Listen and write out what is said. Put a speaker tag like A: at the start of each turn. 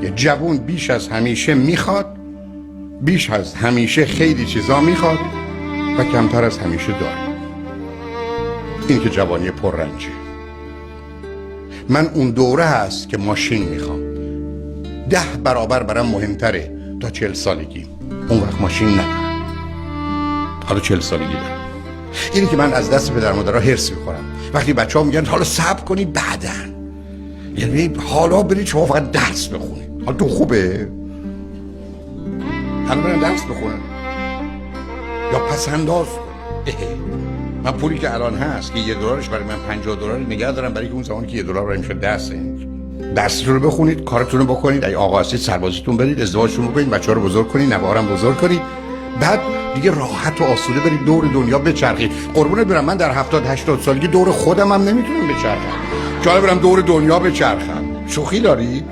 A: یه جوون بیش از همیشه میخواد، بیش از همیشه خیلی چیزا میخواد و کمتر از همیشه داره. این که جوانی پررنجه. من اون دوره هست که ماشین میخوام، 10 برابر برام مهمتره تا 40 سالگی. اون وقت ماشین ندارم، حالا 40 سالگی دارم. اینی که من از دست پدر مادرها هرس میخورم وقتی بچه ها میگن حالا صبر کنی بعدن، یعنی حالا برید شما فقط درس بخونید. حالا تو خوبه؟ حالا برن درس بخونن یا پس انداز کن. من پولی که الان هست که $1 برای من $50 نگه دارم، برای که اون زمانی که $1 برای میشه 10 سنت. درستون رو بخونید، کارتون رو بکنید، اگه آقا هستید سربازیتون برید، ازدواجتون بکنید، بچه‌ها رو بزرگ کنید، نوارم بزرگ کنید، بعد دیگه راحت و آسوده برید دور دنیا بچرخید. قربونت برم من در 70-80 سالگی دور خودم هم نمیتونم بچرخم، که حالا برم دور دنیا بچرخم. شوخی دارید؟